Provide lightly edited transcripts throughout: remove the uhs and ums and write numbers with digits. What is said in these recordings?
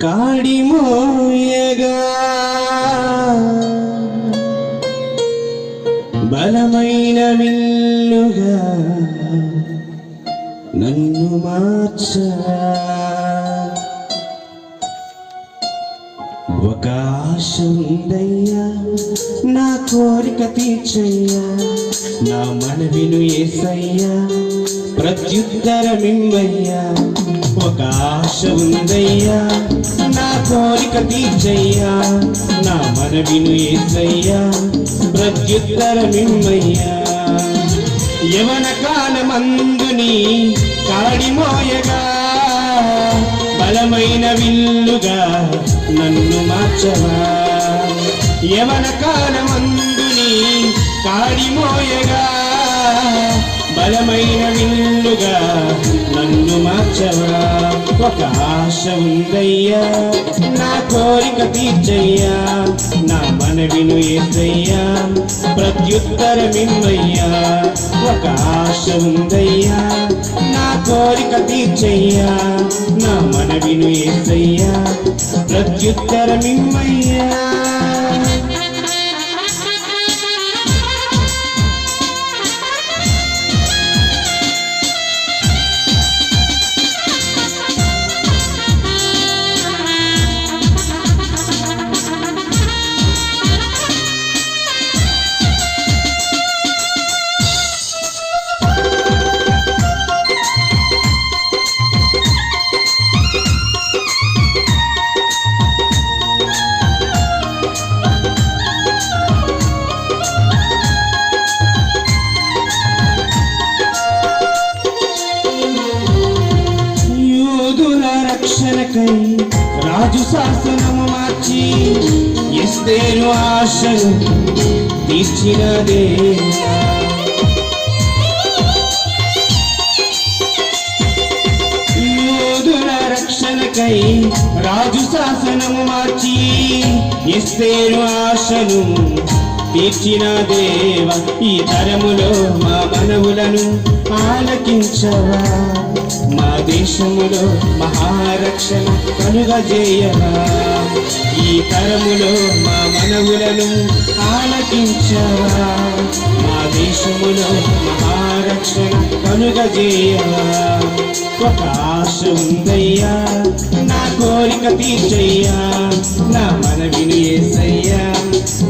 కాడిమోయగా బలమైన విల్లుగా నన్ను మార్చరా. ఒక ఆశ ఉందయ్యా, నా కోరిక తీర్చయ్యా, నా మనవిను యేసయ్యా, ప్రత్యుత్తరమిమ్మయ్యా. ఒక ఆశ ఉందయ్యా, నా కోరిక తీర్చయ్యా, నా మనవిను యేసయ్యా, ప్రత్యుత్తరమిమ్మయ్యా. యవన కాలమందుని కాడిమోయగా బలమైన విల్లుగా నన్ను మార్చవా. యవన కాలమందుని కాడిమోయగా బలమైన విల్లుగా నన్ను మార్చవా. ఒక ఆశ ఉందయ్యా, నా కోరిక తీర్చయ్యా, నా మనవిను యేసయ్యా, ప్రత్యుత్తరమిమ్మయ్యా. ఒక ఆశ ఉందయ్యా, నా కోరిక తీర్చయ్యా, నా మనవిను యేసయ్యా, ప్రత్యుత్తరమిమ్మయ్యా. రక్షణకై రాజు శాసనము మార్చి ఎస్తేరు ఆశను తీర్చిన దేవా. యూదుల రక్షణకై రాజు శాసనము మార్చి ఎస్తేరు ఆశను తీర్చిన దేవా. ఈ తరములో మా మనవులను ఆలకించవా, మా దేశములో మహారక్షణ కలుగజేయవా. ఈ తరములో మా మనవులను ఆలకించవా, మా దేశములో మహారక్షణ కలుగజేయవా. ఒక ఆశ ఉందయ్యా, నా కోరిక తీర్చయ్యా, నా మనవిను యేసయ్యా,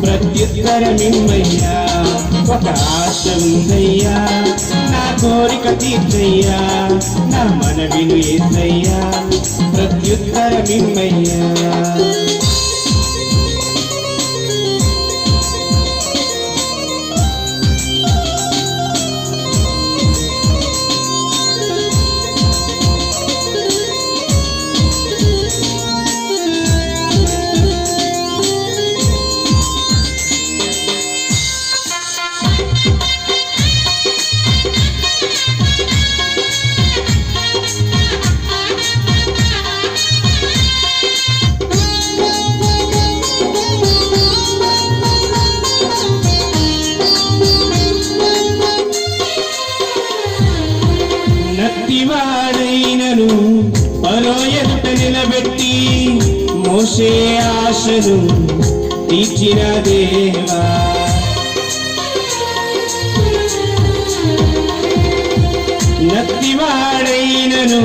ప్రత్యుత్తరమిమ్మయ్యా. ఒక ఆశ ఉందయ్యా, నా కోరిక తీర్చయ్యా, నా మనవిను యేసయ్యా, ప్రత్యుత్తరమిమ్మయ్యా. నత్తివాడైనను పరో ఎదుట నిలబెట్టి మోషే ఆశను తీర్చిన దేవా. నత్తివాడైనను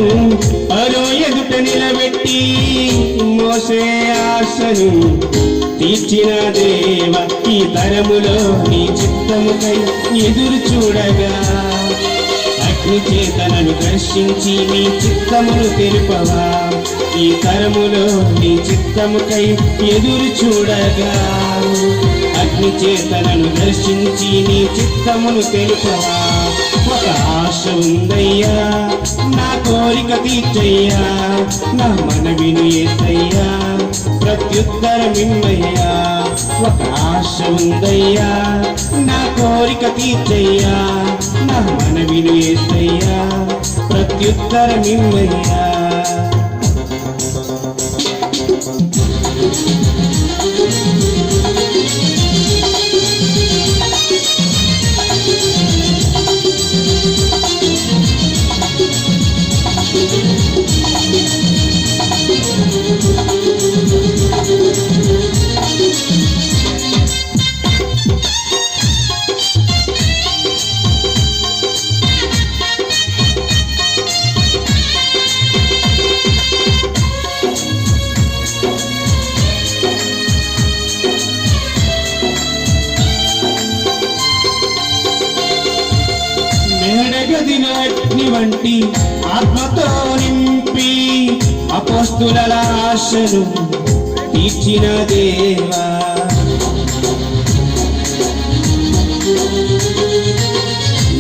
పరో ఎదుట నిలబెట్టి మోషే ఆశను తీర్చిన దేవా. ఈ తరములో నీ చిత్తముకై ఎదురు చూడగా అగ్ని చేతనను దర్శించి నీ చిత్తమును తెలుపవా. ఈ తరములో నీ చిత్తముకై ఎదురు చూడగా అగ్ని చేతనను దర్శించి నీ చిత్తమును తెలుపవా. ఒక ఆశ ఉందయ్యా, నా కోరిక తీర్చయ్యా, నా మనవిను యేసయ్యా, ప్రత్యుత్తరమిమ్మయ్యా. ఒక ఆశ ఉందయ్యా, నా కోరిక తీర్చయ్యా, నా మనవిను యేసయ్యా, ప్రత్యుత్తరమిమ్మయ్యా. వంటి ఆత్మతో నింపి అపోస్తుల ఆశను తీర్చిన దేవా.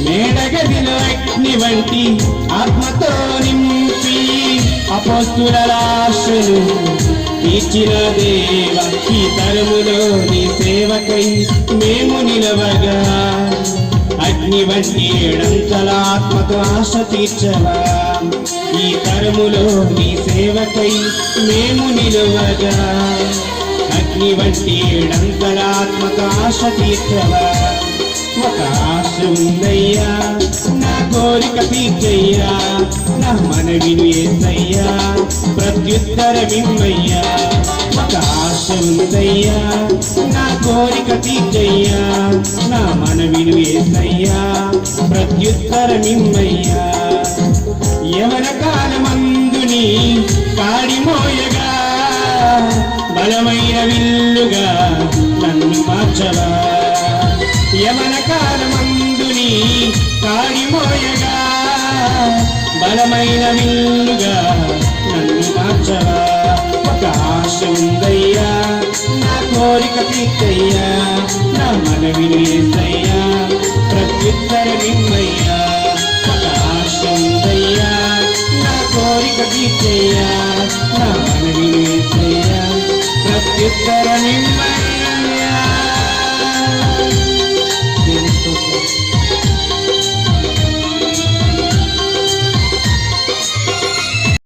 మేడగదిలో అగ్ని వంటి ఆత్మతో నింపి అపోస్తుల ఆశను తీర్చిన దేవా. ఈ తరములో నీ సేవకై మేము నిలవగా అగ్ని వంటి ఏడంతల ఆత్మతో ఆశ తీర్చవా. ఈ తరములో నీ సేవకై మేము నిలవగా అగ్ని వంటి ఏడంతల ఆత్మతో ఆశ తీర్చవా. ఒక ఆశ ఉందయ్యా, నా కోరిక తీర్చయ్యా, నా మనవిను యేసయ్యా, ప్రత్యుత్తరమిమ్మయ్యా. ఒక ఆశ ఉందయ్యా, నా కోరిక తీర్చయ్యా, నా మనవిను యేసయ్యా, ప్రత్యుత్తరమిమ్మయ్యా. యవన కాలమందుని కాడిమోయగా బలమైన విల్లుగా నన్ను మార్చవా. యవన కాలమందుని కాడిమోయగా బలమైన విల్లుగా నన్ను మార్చవా. ఒక ఆశ ఉందయ్యా, నా కోరిక తీర్చయ్యా, నా మనవిని యేసయ్యా, ప్రత్యుత్తరమిమ్మయ్యా. ఒక ఆశ ఉందయ్యా, నా కోరిక తీర్చయ్యా, నా మనవిని యేసయ్యా, ప్రత్యుత్తరమిమ్మయ్యా.